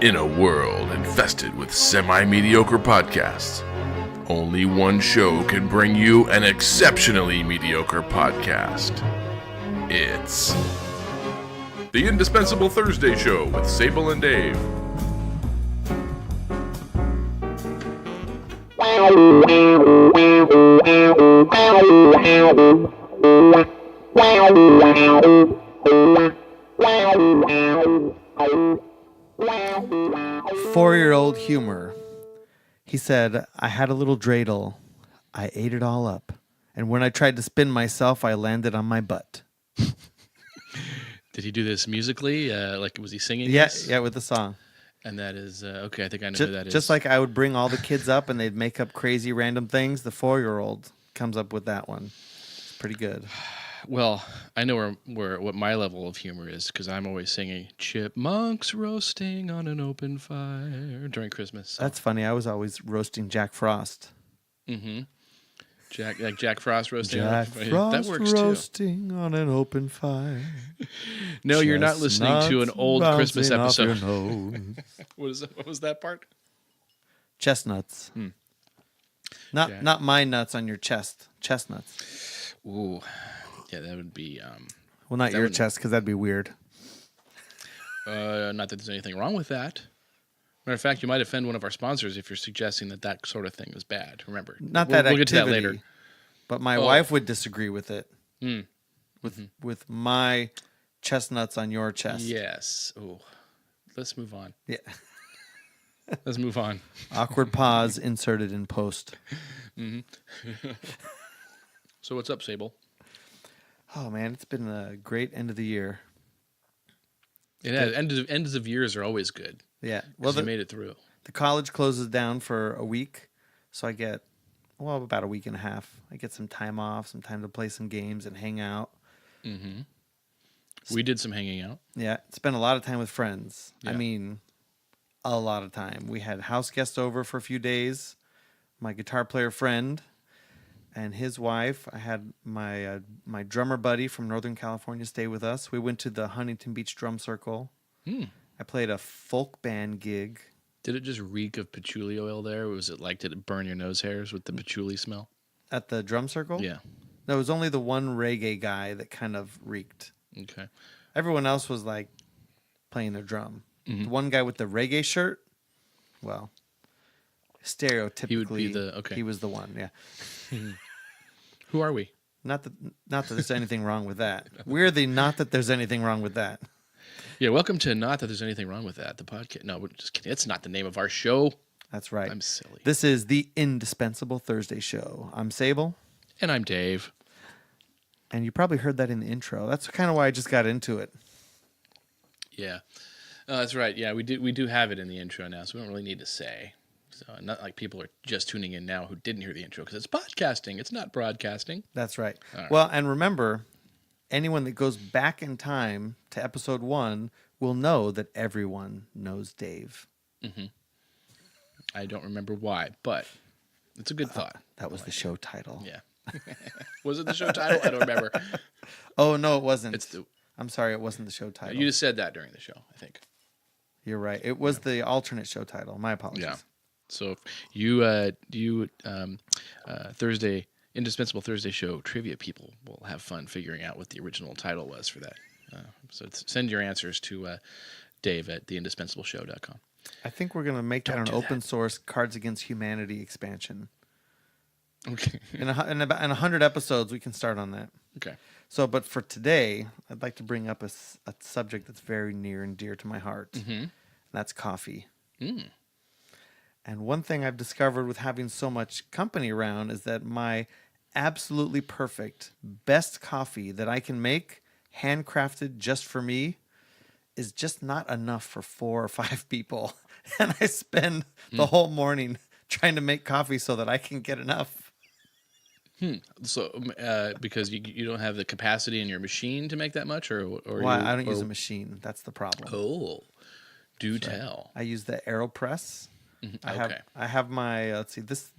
In a world infested with semi-mediocre podcasts, only one show can bring you an exceptionally mediocre podcast. It's the Indispensable Thursday Show with Sable and Dave. Four-year-old humor. He said, I had a little dreidel. I ate it all up. And when I tried to spin myself, I landed on my butt. Did he do this musically? Was he singing Yeah, this? yeah, with the song. And that is, okay, I think I know who that is. Just like I would bring all the kids up and they'd make up crazy random things, the 4-year-old comes up with that one. It's pretty good. Well, I know what my level of humor is because I'm always singing chipmunks roasting on an open fire during Christmas. So. That's funny. I was always roasting Jack Frost. Mm-hmm. Jack Frost roasting. Jack Frost that works roasting too. On an open fire. No, you're not listening to an old Christmas episode. What was that part? Chestnuts. Not my nuts on your chest. Chestnuts. Ooh. Yeah, that would be... well, not your chest, because that'd be weird. Not that there's anything wrong with that. Matter of fact, you might offend one of our sponsors if you're suggesting that sort of thing is bad. Remember, we'll get to that later. But my wife would disagree with it. With my chestnuts on your chest. Yes. Oh, let's move on. Yeah. Let's move on. Awkward pause inserted in post. Mm-hmm. So what's up, Sable? Oh man, it's been a great end of the year. It has. Ends of years are always good. Yeah. Well, you made it through. The college closes down for a week, so I get, about a week and a half. I get some time off, some time to play some games and hang out. Mm-hmm. We did some hanging out. Yeah. Spent a lot of time with friends. Yeah. I mean, a lot of time. We had house guests over for a few days. My guitar player friend and his wife. I had my my drummer buddy from Northern California stay with us. We went to the Huntington Beach Drum Circle. I played a folk band gig. Did it just reek of patchouli oil there? Or was it did it burn your nose hairs with the patchouli smell? At the drum circle? Yeah. No, it was only the one reggae guy that kind of reeked. Okay. Everyone else was playing their drum. Mm-hmm. The one guy with the reggae shirt, well, stereotypically, he would be he was the one, yeah. Who are we? Not that there's anything wrong with that. We're the not that there's anything wrong with that. Yeah, welcome to Not That There's Anything Wrong With That, the podcast. No, we're just kidding. It's not the name of our show. That's right. I'm silly. This is the Indispensable Thursday Show. I'm Sable. And I'm Dave. And you probably heard that in the intro. That's kind of why I just got into it. Yeah. That's right. Yeah, we do have it in the intro now, so we don't really need to say. So not like people are just tuning in now who didn't hear the intro because it's podcasting. It's not broadcasting. That's right. Right. Well, and remember, anyone that goes back in time to episode 1 will know that everyone knows Dave. Mm-hmm. I don't remember why, but it's a good thought. That was the show title. Yeah. Was it the show title? I don't remember. Oh, no, it wasn't. I'm sorry, it wasn't the show title. You just said that during the show, I think. You're right. It was the alternate show title. My apologies. Yeah. So you Thursday, Indispensable Thursday Show trivia people will have fun figuring out what the original title was for that. So send your answers to Dave at theindispensable.show.com. I think we're going to make that an open source Cards Against Humanity expansion. Okay. In 100 episodes, we can start on that. Okay. So, but for today, I'd like to bring up a subject that's very near and dear to my heart. Mm-hmm. And that's coffee. Mm. And one thing I've discovered with having so much company around is that my absolutely perfect, best coffee that I can make, handcrafted just for me, is just not enough for 4 or 5 people. And I spend the whole morning trying to make coffee so that I can get enough. So, because you don't have the capacity in your machine to make that much, or I don't use a machine. That's the problem. Oh, do tell. I use the AeroPress. Mm-hmm. I have my let's see this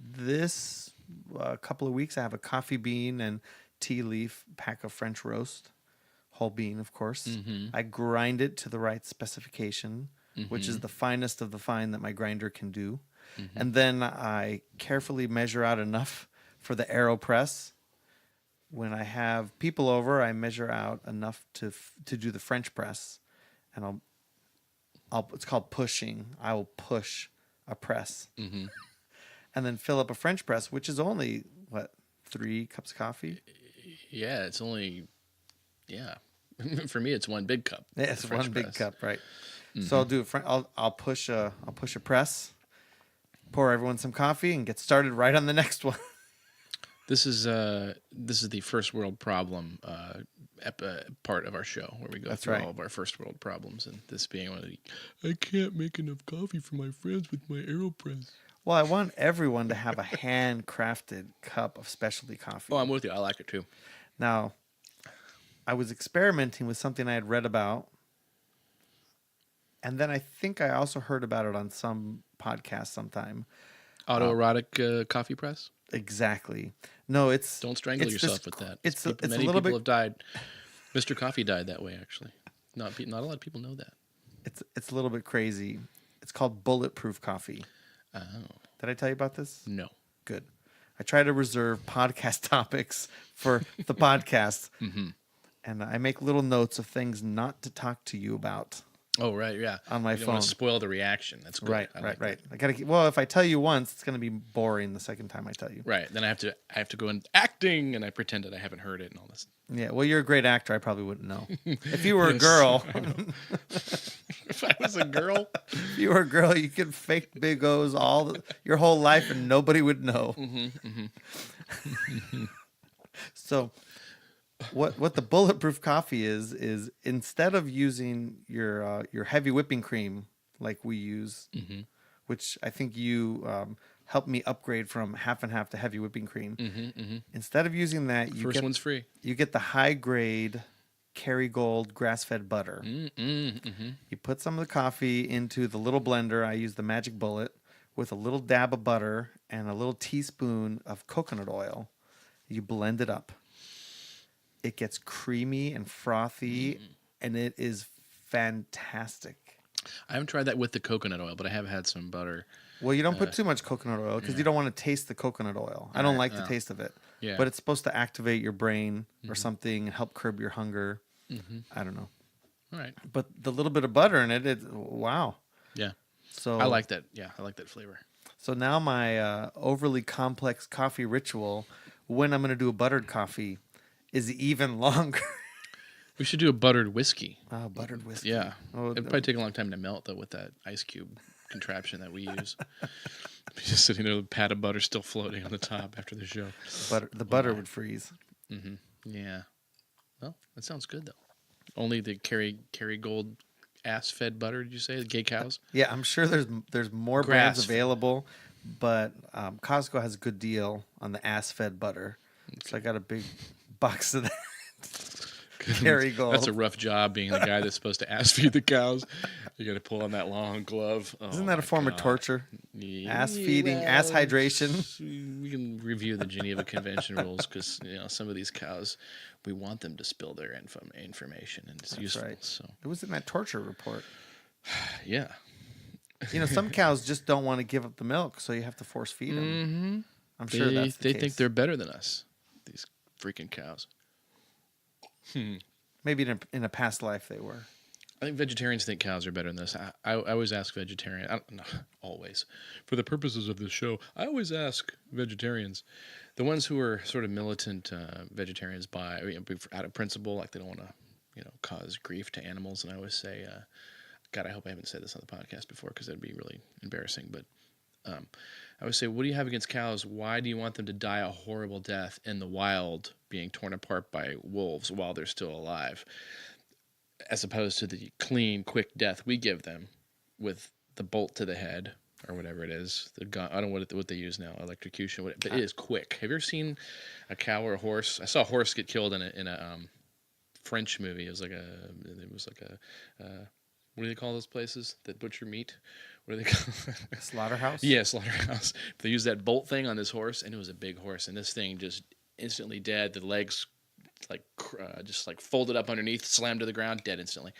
couple of weeks I have a coffee bean and tea leaf pack of French roast, whole bean of course. Mm-hmm. I grind it to the right specification. which is the finest of the fine that my grinder can do. And then I carefully measure out enough for the AeroPress. When I have people over, I measure out enough to do the French press, and it's called pushing. I will push a press, and then fill up a French press, which is only 3 cups of coffee. Yeah, it's only for me it's one big cup. Yeah, it's French one big press. cup, right? So I'll do I'll push a press, pour everyone some coffee, and get started right on the next one. This is the first world problem part of our show where we go That's through right. all of our first world problems, and this being one of the. I can't make enough coffee for my friends with my AeroPress. Well, I want everyone to have a handcrafted cup of specialty coffee. Oh, I'm with you. I like it too. Now, I was experimenting with something I had read about, and then I think I also heard about it on some podcast sometime. Autoerotic coffee press. Exactly. No, it's Don't strangle it's yourself this- with that. It's Many a little people bit. have died. Mr. Coffee died that way, actually. Not a lot of people know that. It's a little bit crazy. It's called bulletproof coffee. Oh Did I tell you about this? no. Good. I try to reserve podcast topics for the podcast, and I make little notes of things not to talk to you about. Oh right, yeah. On my you don't want phone. to spoil the reaction. That's good. Right, I like right. that. I gotta keep. Well, if I tell you once, it's gonna be boring the second time I tell you. Right. Then I have to go in acting, and I pretend that I haven't heard it and all this. Yeah. Well, you're a great actor. I probably wouldn't know. If you were a girl, If I was a girl, if you were a girl, you could fake big O's your whole life, and nobody would know. So, what the bulletproof coffee is instead of using your heavy whipping cream like we use, which I think you helped me upgrade from half and half to heavy whipping cream. Instead of using that, first one's free. you get the high grade Kerrygold grass fed butter. You put some of the coffee into the little blender. I use the Magic Bullet with a little dab of butter and a little teaspoon of coconut oil. You blend it up. It gets creamy and frothy, and it is fantastic. I haven't tried that with the coconut oil, but I have had some butter. Well, you don't put too much coconut oil because you don't want to taste the coconut oil. I don't like the taste of it. Yeah. But it's supposed to activate your brain or something and help curb your hunger. I don't know. All right. But the little bit of butter in it, wow. Yeah. So I like that. Yeah, I like that flavor. So now my overly complex coffee ritual, when I'm going to do a buttered coffee, is even longer. We should do a buttered whiskey. Buttered whiskey. Yeah. Oh, It'd probably take a long time to melt, though, with that ice cube contraption that we use. Just sitting there with a pat of butter still floating on the top after the show. The butter would freeze. Yeah. Well, that sounds good, though. Only the Kerrygold ass-fed butter, did you say? The gay cows? Yeah, I'm sure there's more brands Grass-fed. available, but Costco has a good deal on the ass-fed butter. So I got a big box of that. Kerrygold. That's a rough job being the guy that's supposed to ass feed the cows. You got to pull on that long glove. Oh, Isn't that a my form of God. torture? Yeah, Ass feeding, ass hydration. We can review the Geneva Convention rules because some of these cows, we want them to spill their information, and it's useful. right. So It was in that torture report. yeah, Some cows just don't want to give up the milk, so you have to force feed them. I'm sure that's the they case. think they're better than us. These freaking cows. Maybe in a past life they were. I think vegetarians think cows are better than this. I always ask vegetarians. Always, for the purposes of this show, I always ask vegetarians, the ones who are sort of militant vegetarians out of principle, like they don't want to, cause grief to animals. And I always say, God, I hope I haven't said this on the podcast before because that'd be really embarrassing. But I always say, what do you have against cows? Why do you want them to die a horrible death in the wild, being torn apart by wolves while they're still alive? As opposed to the clean, quick death we give them with the bolt to the head or whatever it is. The gun, I don't know what they use now, electrocution, but it is quick. Have you ever seen a cow or a horse? I saw a horse get killed in a French movie. It was like a what do they call those places that butcher meat? What do they call it? Slaughterhouse? Yeah, slaughterhouse. They used that bolt thing on this horse, and it was a big horse, and this thing just instantly dead. The legs just folded up underneath, slammed to the ground, dead instantly.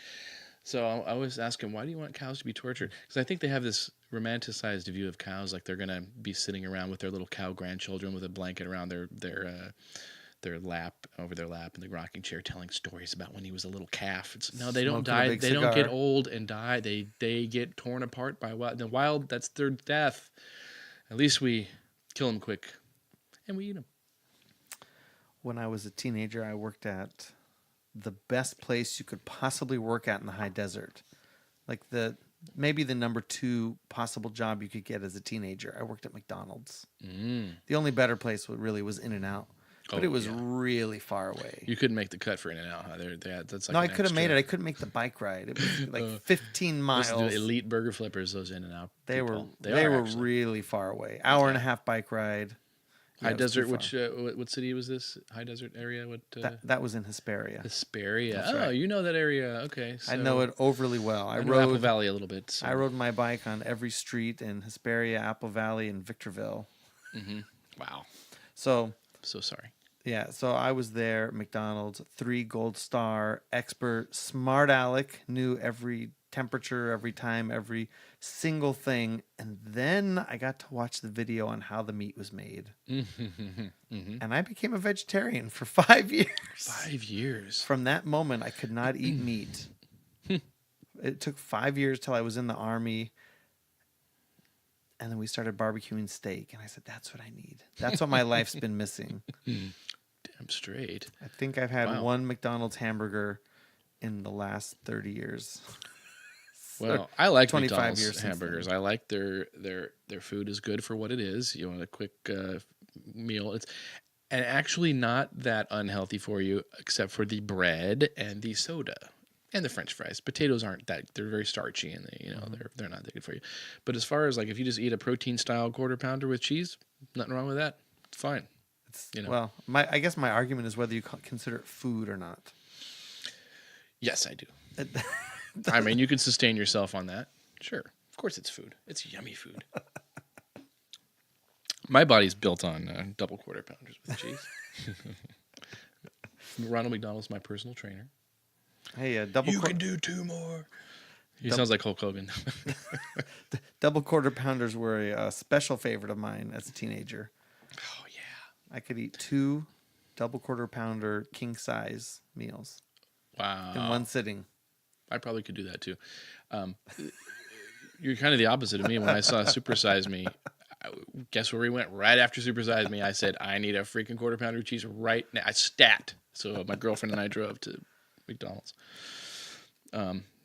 So I always ask him, why do you want cows to be tortured? Because I think they have this romanticized view of cows, like they're gonna be sitting around with their little cow grandchildren with a blanket around their lap, over their lap in the rocking chair, telling stories about when he was a little calf. No, they don't Smoking a die. big They don't get cigar. old and die. They get torn apart by wild. The wild, that's their death. At least we kill them quick, and we eat them. When I was a teenager, I worked at the best place you could possibly work at in the high desert. Like maybe the number 2 possible job you could get as a teenager. I worked at McDonald's. The only better place really was In-N-Out. But Oh, it was yeah. really far away. You couldn't make the cut for In-N-Out. Huh? That's like No, I an could have made extra. it. I couldn't make the bike ride. It was like 15 miles. Listen to elite burger flippers, those In-N-Out. They people. were are, actually. really far away. Hour and a half bike ride. Yeah, High it was too desert. far. What city was this? High desert area. What? That was in Hesperia. Hesperia. That's Oh, right. you know that area. Okay. I So know it overly well. I know Apple Valley a little bit. So. I rode my bike on every street in Hesperia, Apple Valley, and Victorville. Wow. So So sorry. yeah, so I was there. McDonald's, 3 gold star, expert, smart Alec, knew every temperature, every time, every single thing. And then I got to watch the video on how the meat was made. And I became a vegetarian for 5 years. 5 years. From that moment, I could not eat meat. It took 5 years till I was in the Army. And then we started barbecuing steak. And I said, that's what I need. That's what my life's been missing. Damn straight. I think I've had Wow. one McDonald's hamburger in the last 30 years. Well, I like 25 McDonald's years since hamburgers. I like their food is good for what it is. You want a quick meal. It's and actually not that unhealthy for you, except for the bread and the soda and the French fries. Potatoes aren't that; they're very starchy and they're not that good for you. But as far as like if you just eat a protein style quarter pounder with cheese, nothing wrong with that. It's fine. Well, I guess my argument is whether you consider it food or not. Yes, I do. I mean, you can sustain yourself on that. Sure. Of course it's food. It's yummy food. My body's built on double quarter pounders with cheese. Ronald McDonald's my personal trainer. Hey, do 2 more. He sounds like Hulk Hogan. double quarter pounders were a special favorite of mine as a teenager. Oh, yeah. I could eat 2 double quarter pounder king size meals Wow. in one sitting. I probably could do that too. You're kind of the opposite of me. When I saw Super Size Me, guess where we went right after Super Size Me? I said, I need a freaking quarter pounder of cheese right now. I stat. So my girlfriend and I drove to McDonald's.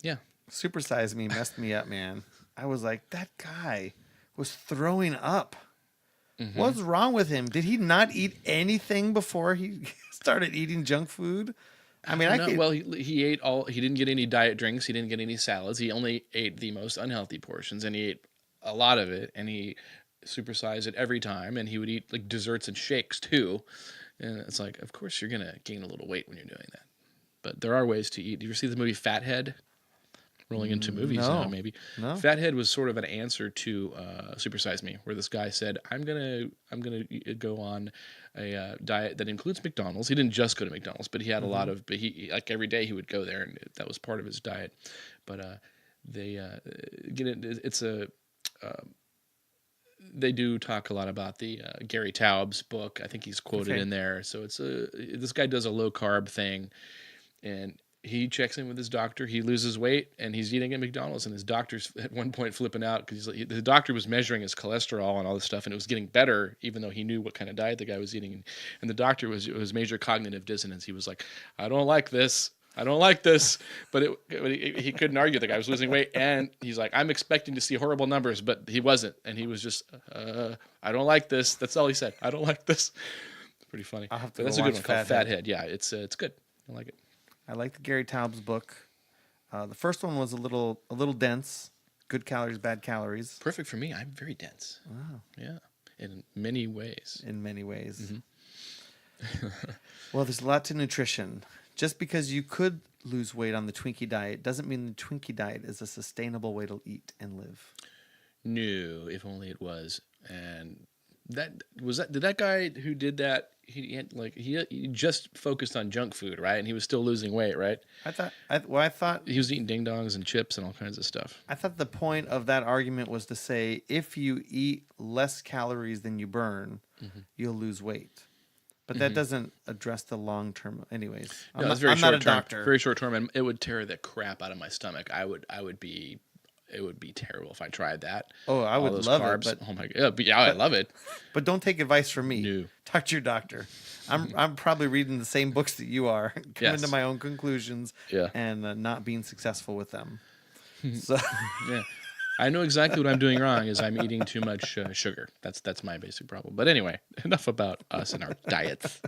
Yeah. Super Size Me messed me up, man. I was like, that guy was throwing up. What's wrong with him? Did he not eat anything before he started eating junk food? I mean, I could... Well, he ate all. He didn't get any diet drinks. He didn't get any salads. He only ate the most unhealthy portions, and he ate a lot of it. And he supersized it every time. And he would eat like desserts and shakes too. And it's like, of course, you're gonna gain a little weight when you're doing that. But there are ways to eat. Did you ever see the movie Fathead? Rolling into movies No. now, maybe. No. Fathead was sort of an answer to Super Size Me, where this guy said, "I'm gonna go on a diet that includes McDonald's." He didn't just go to McDonald's, but he had a lot of. But he like every day he would go there, and that was part of his diet. But they get it. It's a. They do talk a lot about the Gary Taubes book. I think he's quoted Okay. in there. So it's this guy does a low carb thing, and he checks in with his doctor. He loses weight, and he's eating at McDonald's. And his doctor's at one point flipping out because the doctor was measuring his cholesterol and all this stuff, and it was getting better, even though he knew what kind of diet the guy was eating. And the doctor was major cognitive dissonance. He was like, "I don't like this. I don't like this." But he couldn't argue. The guy was losing weight, and he's like, "I'm expecting to see horrible numbers," but he wasn't, and he was just, "I don't like this." That's all he said. "I don't like this." It's pretty funny. I'll have to But that's go a good watch one called Fathead. Fathead. Yeah, it's good. I like it. I like the Gary Taubes book. The first one was a little dense. Good calories, bad calories. Perfect for me. I'm very dense. Wow. Yeah, in many ways. In many ways. Well, there's a lot to nutrition. Just because you could lose weight on the Twinkie diet doesn't mean the Twinkie diet is a sustainable way to eat and live. No, if only it was. And Did that guy who did that? He just focused on junk food, right? And he was still losing weight, right? I thought He was eating ding dongs and chips and all kinds of stuff. I thought the point of that argument was to say if you eat less calories than you burn, you'll lose weight. But that doesn't address the long term. Anyways, No, it's very short term. Very short term, and it would tear the crap out of my stomach. It would be terrible if I tried that. Oh, I would love it. But, oh my god, I love it. But don't take advice from me. No. Talk to your doctor. I'm probably reading the same books that you are, coming Yes. to my own conclusions, Yeah. and not being successful with them. So Yeah, I know exactly what I'm doing wrong. Is I'm eating too much sugar. That's my basic problem. But anyway, enough about us and our diets.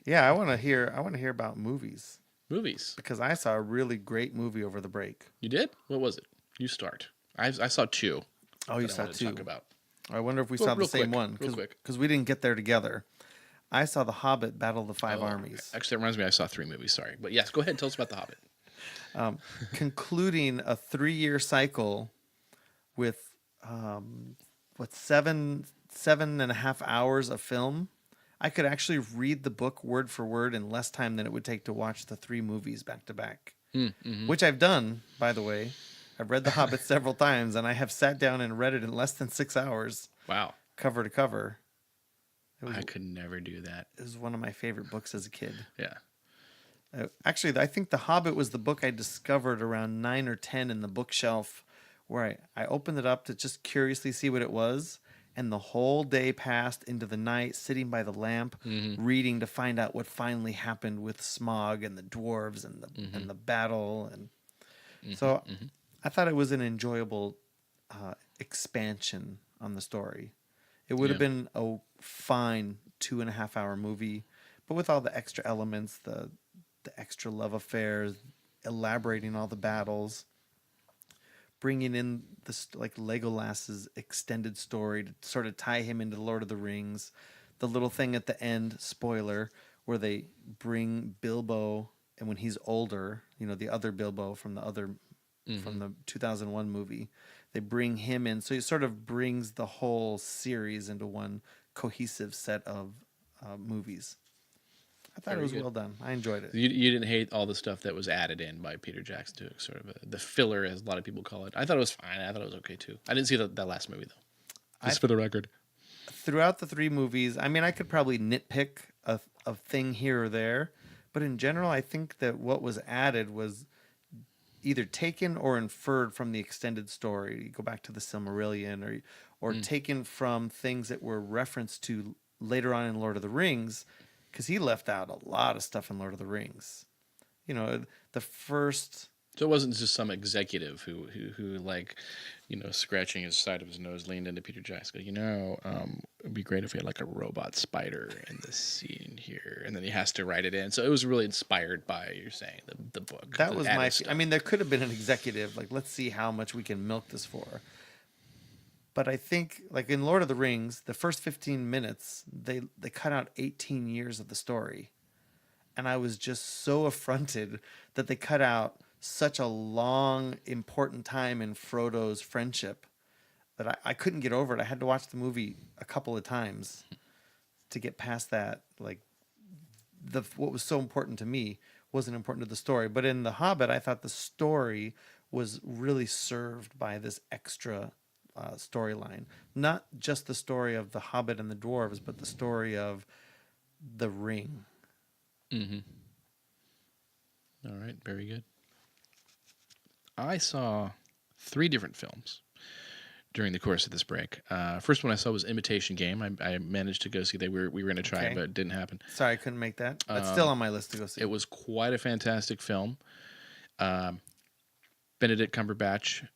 yeah, I want to hear about movies Movies. because I saw a really great movie over the break. You did? What was it? You start. I saw two. Oh, you that I saw wanted to two. talk about. I wonder if we Real- saw the real same quick, one real quick. because we didn't get there together. I saw The Hobbit: Battle of the Five Armies, Actually, that reminds me. I saw 3 movies. Sorry, but yes, go ahead and tell us about The Hobbit. concluding a 3-year cycle with seven and a half hours of film. I could actually read the book word for word in less time than it would take to watch the 3 movies back to back, which I've done, by the way. I've read The Hobbit several times, and I have sat down and read it in less than 6 hours, Wow, cover to cover. I could never do that. It was one of my favorite books as a kid. Yeah. Actually, I think The Hobbit was the book I discovered around 9 or 10 in the bookshelf, where I opened it up to just curiously see what it was. And the whole day passed into the night, sitting by the lamp, reading to find out what finally happened with Smaug and the dwarves and the battle. And so I thought it was an enjoyable expansion on the story. It would have been a fine 2.5-hour movie, but with all the extra elements, the extra love affairs, elaborating all the battles, bringing in like Legolas's extended story to sort of tie him into Lord of the Rings, the little thing at the end, spoiler, where they bring Bilbo, and when he's older, the other Bilbo from the 2001 movie, they bring him in, so he sort of brings the whole series into one cohesive set of movies. I thought Very it was good. well done. I enjoyed it. You didn't hate all the stuff that was added in by Peter Jackson to sort of the filler, as a lot of people call it. I thought it was fine. I thought it was okay too. I didn't see that last movie though. Just for the record. Throughout the 3 movies, I mean, I could probably nitpick a thing here or there, but in general, I think that what was added was either taken or inferred from the extended story. You go back to the Silmarillion, or taken from things that were referenced to later on in Lord of the Rings, because he left out a lot of stuff in Lord of the Rings. The first. So it wasn't just some executive who like, scratching his side of his nose, leaned into Peter Jackson. It'd be great if we had like a robot spider in this scene here, and then he has to write it in. So it was really inspired by, you're saying, the book. That the was added my. stuff. I mean, there could have been an executive like, let's see how much we can milk this for. But I think, like in Lord of the Rings, the first 15 minutes, they cut out 18 years of the story. And I was just so affronted that they cut out such a long, important time in Frodo's friendship that I couldn't get over it. I had to watch the movie a couple of times to get past that. Like, what was so important to me wasn't important to the story. But in The Hobbit, I thought the story was really served by this extra storyline. Not just the story of the Hobbit and the dwarves, but the story of the ring. Mm-hmm. All right, very good. I saw 3 different films during the course of this break. First one I saw was Imitation Game. I managed to go see. We were going to try it, but it didn't happen. Sorry, I couldn't make that. That's still on my list to go see. It was quite a fantastic film. Benedict Cumberbatch,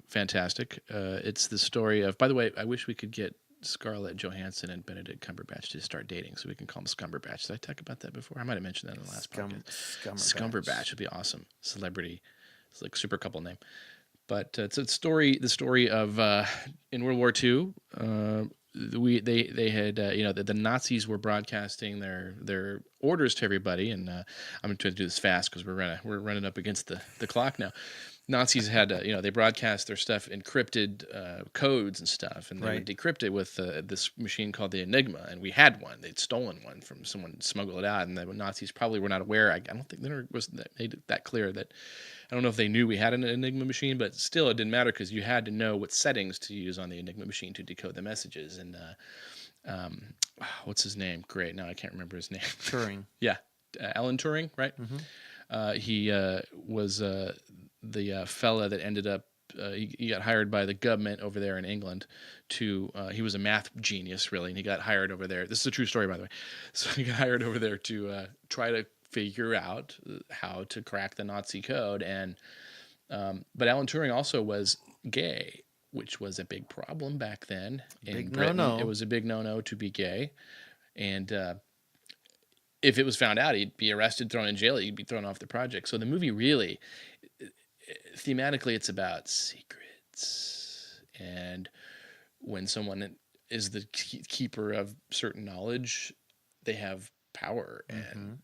fantastic. It's the story of. By the way, I wish we could get Scarlett Johansson and Benedict Cumberbatch to start dating, so we can call them Scumberbatch. Did I talk about that before? I might have mentioned that in the last podcast. Scumberbatch would be awesome. Celebrity, it's like super couple name. But it's the story of in World War II. They had the Nazis were broadcasting their orders to everybody, and I'm going to do this fast because we're running up against the clock now. Nazis had, they broadcast their stuff encrypted codes and stuff, and they would decrypt it with this machine called the Enigma. And we had one; they'd stolen one from someone, smuggled it out, and the Nazis probably were not aware. I don't think they was made it that clear that. I don't know if they knew we had an Enigma machine, but still, it didn't matter because you had to know what settings to use on the Enigma machine to decode the messages. And what's his name? Great, now I can't remember his name. Turing. Yeah, Alan Turing, right? Mm-hmm. He was the fella that ended up. He got hired by the government over there in England to. He was a math genius, really, and he got hired over there. This is a true story, by the way. So he got hired over there to try to figure out how to crack the Nazi code. And but Alan Turing also was gay, which was a big problem back then in Britain. No-no. It was a big no-no to be gay, and if it was found out, he'd be arrested, thrown in jail, he'd be thrown off the project. So the movie really, thematically, it's about secrets. And when someone is the keeper of certain knowledge, they have power. And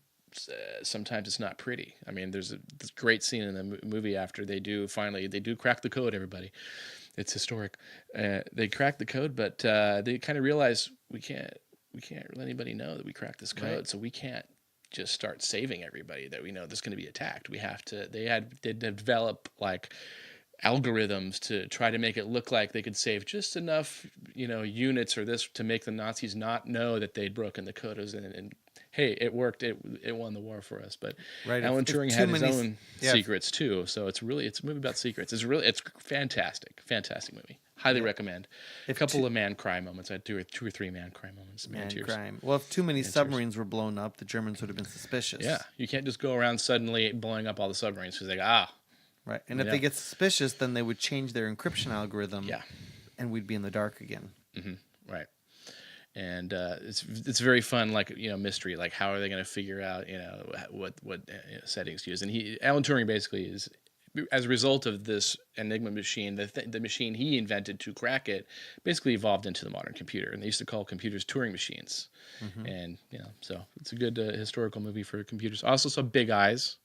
sometimes it's not pretty. I mean, there's this great scene in the movie after they do crack the code, everybody. It's historic. They crack the code, but they kind of realize we can't let anybody know that we cracked this code, so we can't just start saving everybody that we know that's going to be attacked. We have to. They develop like algorithms to try to make it look like they could save just enough, units or this to make the Nazis not know that they'd broken the code. And hey, it worked. It won the war for us. But Alan Turing had his own secrets too. So it's a movie about secrets. It's fantastic movie. Highly recommend. A couple of man cry moments. I had two or three man cry moments. Man cry. Well, if too many submarines were blown up, the Germans would have been suspicious. Yeah, you can't just go around suddenly blowing up all the submarines because Right, and if they get suspicious, then they would change their encryption algorithm. Yeah, and we'd be in the dark again. Mm-hmm. Right, and it's very fun, like mystery, like how are they going to figure out what settings to use? And Alan Turing basically is, as a result of this Enigma machine, the machine he invented to crack it, basically evolved into the modern computer, and they used to call computers Turing machines. And so it's a good historical movie for computers. I also saw Big Eyes,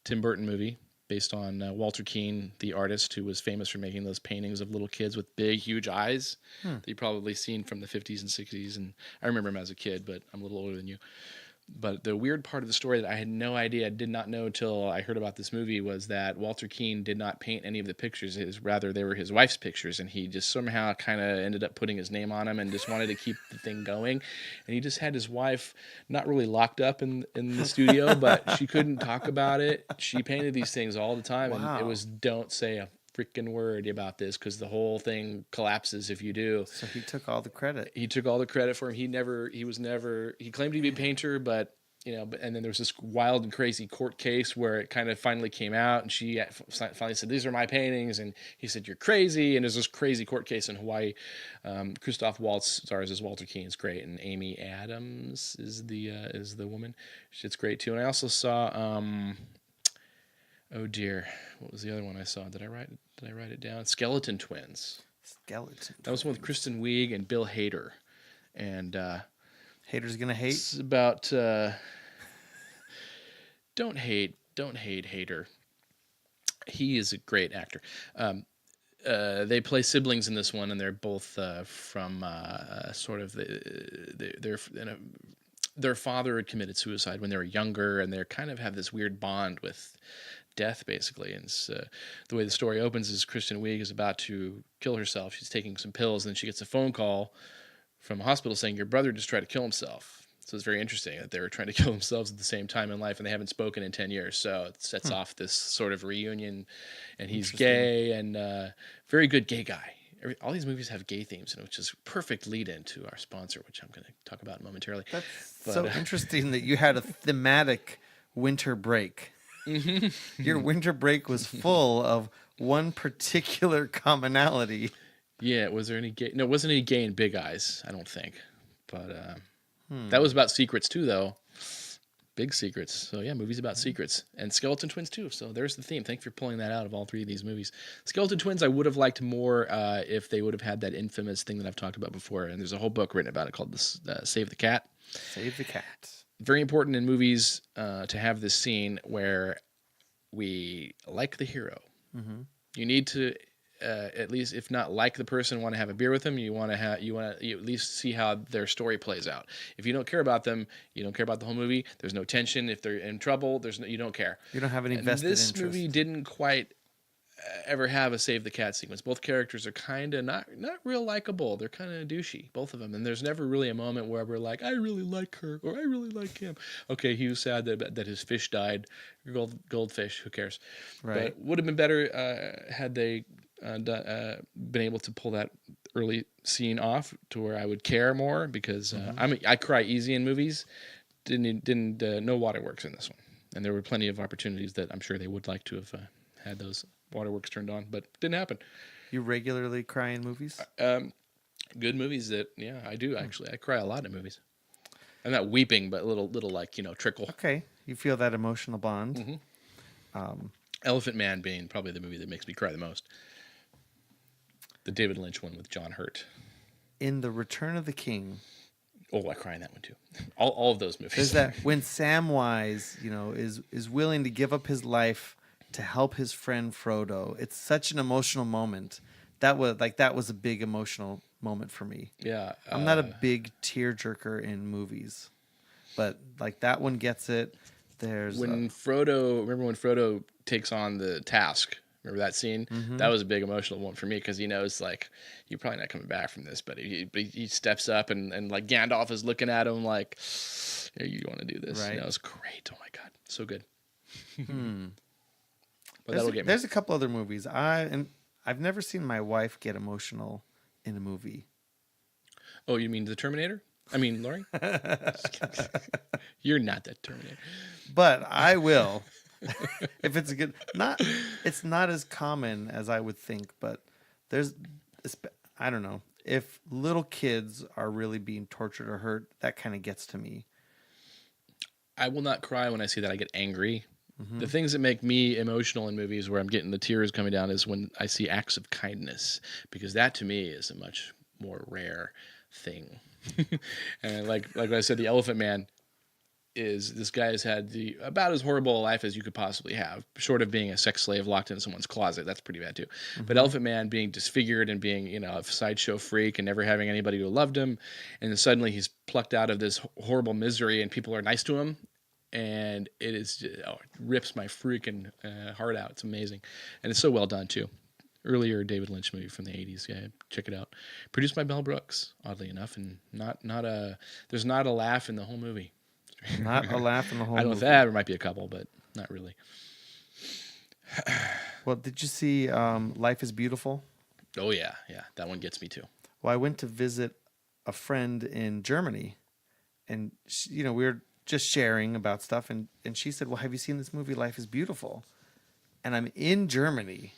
Tim Burton movie, based on Walter Keane, the artist who was famous for making those paintings of little kids with big, huge eyes that you've probably seen from the 50s and 60s. And I remember him as a kid, but I'm a little older than you. But the weird part of the story that I had no idea, did not know till I heard about this movie, was that Walter Keane did not paint any of the pictures. Rather, they were his wife's pictures, and he just somehow kind of ended up putting his name on them and just wanted to keep the thing going. And he just had his wife not really locked up in the studio, but she couldn't talk about it. She painted these things all the time, and it was don't say a freaking word about this because the whole thing collapses if you do. So he took all the credit. He took all the credit for him. He claimed to be a painter, but and then there was this wild and crazy court case where it kind of finally came out, and she finally said, "These are my paintings," and he said, "You're crazy." And there's this crazy court case in Hawaii. Christoph Waltz stars as Walter Keane. It's great, and Amy Adams is the woman. It's great too. And I also saw oh dear, what was the other one I saw? Did I write it down? Skeleton Twins. That was one with Kristen Wiig and Bill Hader. And Hader's gonna hate. It's about don't hate Hader. He is a great actor. They play siblings in this one, and they're both from sort of their father had committed suicide when they were younger, and they kind of have this weird bond with death, basically. And the way the story opens is Kristen Wiig is about to kill herself. She's taking some pills, and then she gets a phone call from a hospital saying your brother just tried to kill himself. So it's very interesting that they were trying to kill themselves at the same time in life, and they haven't spoken in 10 years. So it sets off this sort of reunion, and he's gay and very good gay guy. All these movies have gay themes, which is a perfect lead-in to our sponsor, which I'm going to talk about momentarily. That's so interesting that you had a thematic winter break. Your winter break was full of one particular commonality. Yeah, was there any gay? No, it wasn't any gay in Big Eyes, I don't think. But that was about secrets too, though. Big secrets. So yeah, movies about secrets. And Skeleton Twins too. So there's the theme. Thank you for pulling that out of all three of these movies. Skeleton Twins I would have liked more if they would have had that infamous thing that I've talked about before. And there's a whole book written about it called Save the Cat. Save the Cat. Very important in movies to have this scene where we like the hero. You need to at least, if not like the person, want to have a beer with them. You want to at least see how their story plays out. If you don't care about them, you don't care about the whole movie. There's no tension. If they're in trouble, you don't care. You don't have any And vested this interest. movie didn't quite ever have a save the cat sequence. Both characters are kind of not real likable. They're kind of douchey, both of them. And there's never really a moment where we're like, I really like her or I really like him. Okay, he was sad that his fish died. Goldfish, who cares? Right. But would have been better had they been able to pull that early scene off to where I would care more, because I cry easy in movies. Didn't no waterworks in this one, and there were plenty of opportunities that I'm sure they would like to have had those waterworks turned on, but didn't happen. You regularly cry in movies? Good movies that I do actually. I cry a lot in movies. I'm not weeping, but little like trickle. Okay, you feel that emotional bond. Elephant Man being probably the movie that makes me cry the most. The David Lynch one with John Hurt. In The Return of the King. Oh, I cry in that one too. All of those movies. There's that when Samwise, is willing to give up his life to help his friend Frodo. It's such an emotional moment. That was a big emotional moment for me. Yeah. I'm not a big tearjerker in movies, but like that one gets it. There's when Frodo takes on the task. Remember that scene? That was a big emotional one for me, because he knows like you're probably not coming back from this, but he steps up and like Gandalf is looking at him like, hey, you want to do this? Right. It was great. Oh my god, so good. But that'll get me. There's a couple other movies. I've never seen my wife get emotional in a movie. Oh, you mean the Terminator? I mean, Laurie? You're not that Terminator. But I will. If it's a good, it's not as common as I would think, but I don't know. If little kids are really being tortured or hurt, that kind of gets to me. I will not cry when I see that. I get angry. The things that make me emotional in movies where I'm getting the tears coming down is when I see acts of kindness, because that to me is a much more rare thing. And like I said, the Elephant Man is, this guy has had about as horrible a life as you could possibly have, short of being a sex slave locked in someone's closet. That's pretty bad too. But Elephant Man being disfigured and being, a sideshow freak and never having anybody who loved him, and then suddenly he's plucked out of this horrible misery and people are nice to him, and it rips my freaking heart out. It's amazing, and it's so well done too. Earlier David Lynch movie from the 80s. Yeah, check it out. Produced by Mel Brooks, oddly enough, and there's not a laugh in the whole movie. Not a laugh in the whole I don't know movie. if there might be a couple, but not really. Well, did you see Life is Beautiful? Oh yeah, that one gets me too. Well, I went to visit a friend in Germany, and we were just sharing about stuff, and she said, well, have you seen this movie, Life is Beautiful? And I'm in Germany,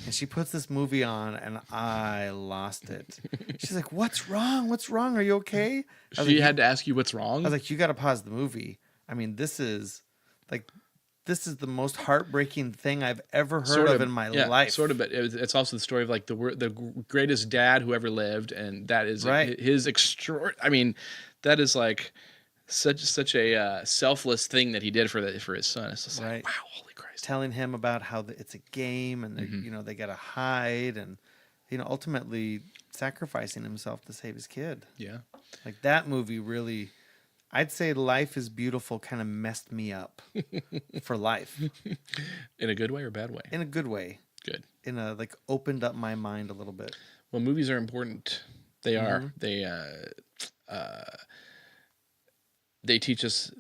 and she puts this movie on, and I lost it. She's like, what's wrong? What's wrong? Are you okay? She had to ask you what's wrong? I was like, you got to pause the movie. I mean, this is the most heartbreaking thing I've ever heard of in my life. Sort of, but it's also the story of like the greatest dad who ever lived, and that is Right. his I mean, that is like such a selfless thing that he did for his son. It's just like, Right. wow, holy Christ. Telling him about how it's a game, and they got to hide, and ultimately sacrificing himself to save his kid. Yeah. Like that movie really, I'd say Life is Beautiful kind of messed me up for life. In a good way or bad way? In a good way. Good. Opened up my mind a little bit. Well, movies are important. They are. They teach us.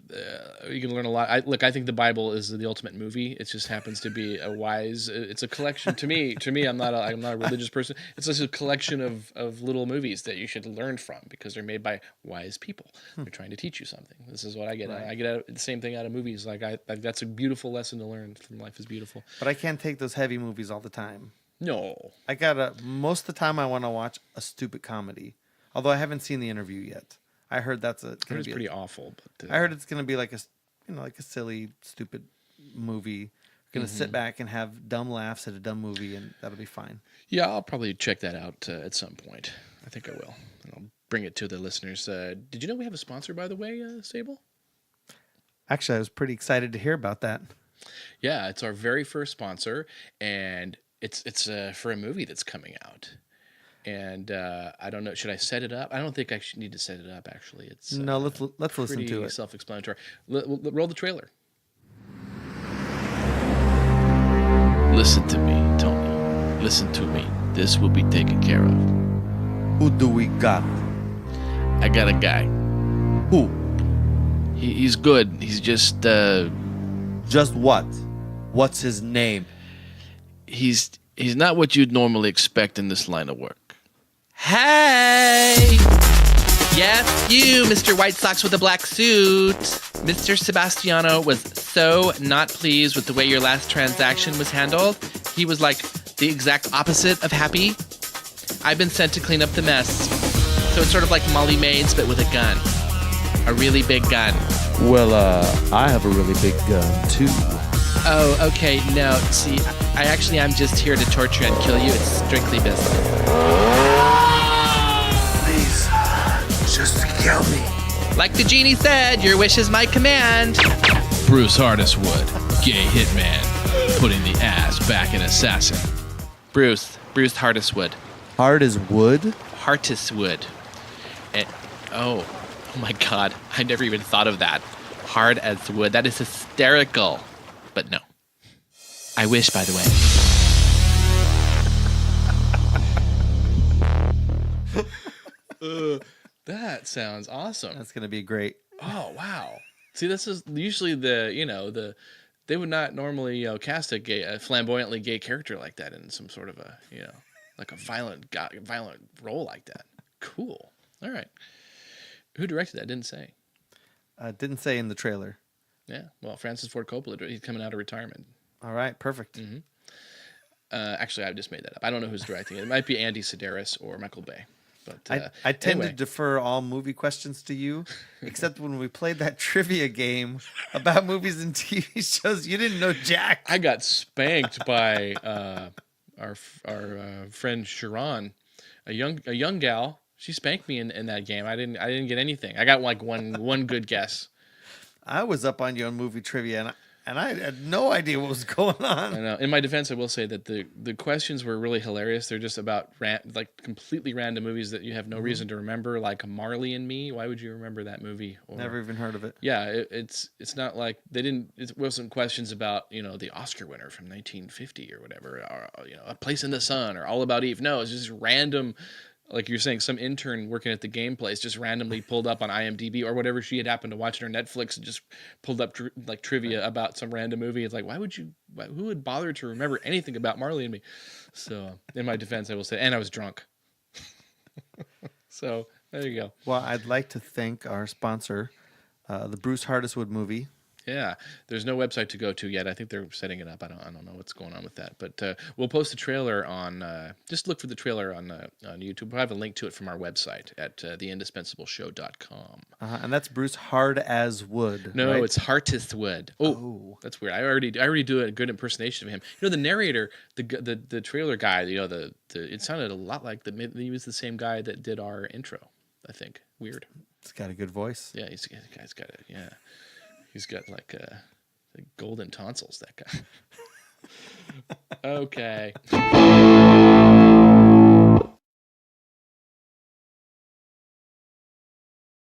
You can learn a lot. I think the Bible is the ultimate movie. It just happens to be a wise. It's a collection. To me, I'm not a religious person. It's just a collection of little movies that you should learn from, because they're made by wise people. They're trying to teach you something. This is what I get. Right. I get the same thing out of movies. Like that's a beautiful lesson to learn from Life is Beautiful. But I can't take those heavy movies all the time. No. Most of the time I want to watch a stupid comedy. Although I haven't seen The Interview yet. I heard it's pretty awful. But I heard it's going to be like a silly, stupid movie. We're going to sit back and have dumb laughs at a dumb movie, and that'll be fine. Yeah, I'll probably check that out at some point. I think I will. And I'll bring it to the listeners. Did you know we have a sponsor, by the way, Sable? Actually, I was pretty excited to hear about that. Yeah, it's our very first sponsor, and it's for a movie that's coming out. And I don't know, should I set it up? I don't think I should need to set it up. Actually, it's No, let's listen to pretty it. self-explanatory. Roll the trailer. Listen to me, Tony. Listen to me. This will be taken care of. Who do we got? I got a guy. Who? He's good. He's just Just what? What's his name? he's not what you'd normally expect in this line of work. Hey! Yes, you, Mr. White Sox with a black suit. Mr. Sebastiano was so not pleased with the way your last transaction was handled. He was like the exact opposite of happy. I've been sent to clean up the mess. So it's sort of like Molly Maids, but with a gun. A really big gun. Well, I have a really big gun, too. Oh, okay, no, see, I'm just here to torture and kill you. It's strictly business. Please, just kill me. Like the genie said, your wish is my command. Bruce Hardiswood, gay hitman, putting the ass back in assassin. Bruce Hardiswood. Hard as wood? Hardiswood. And, oh my God, I never even thought of that. Hard as wood. That is hysterical. But no. I wish, by the way. That sounds awesome. That's going to be great. Oh, wow. See, this is usually they would not normally, cast a flamboyantly gay character like that in some sort of a, like a violent role like that. Cool. All right. Who directed that? Didn't say. Didn't say in the trailer. Yeah. Well, Francis Ford Coppola, he's coming out of retirement. All right, perfect. Mm-hmm. Actually, I just made that up. I don't know who's directing it. It might be Andy Sedaris or Michael Bay. But I tend anyway. to defer all movie questions to you, except when we played that trivia game about movies and TV shows. You didn't know jack. I got spanked by our friend Sharon, a young gal. She spanked me in that game. I didn't get anything. I got like one good guess. I was up on you on movie trivia, and I had no idea what was going on. I know. In my defense, I will say that the questions were really hilarious. They're just about completely random movies that you have no reason to remember, like Marley and Me. Why would you remember that movie? Or, Never even heard of it. Yeah, it's not like they didn't. It wasn't questions about the Oscar winner from 1950 or whatever, or A Place in the Sun or All About Eve. No, it's just random. Like you're saying, some intern working at the game place just randomly pulled up on IMDb or whatever she had happened to watch on her Netflix and just pulled up trivia about some random movie. It's like, who would bother to remember anything about Marley and Me? So in my defense, I will say, and I was drunk. So there you go. Well, I'd like to thank our sponsor, the Bruce Hardiswood movie. Yeah, there's no website to go to yet. I think they're setting it up. I don't know what's going on with that, but we'll post a trailer on. Just look for the trailer on YouTube. We'll have a link to it from our website at theindispensable.show.com. And that's Bruce Hard as Wood. No, right? it's Hardiswood. Oh, that's weird. I already do a good impersonation of him. The narrator, the trailer guy. It sounded a lot like he was the same guy that did our intro. I think weird. It's got a good voice. Yeah, the guy's got it. Yeah. He's got like golden tonsils, that guy. Okay.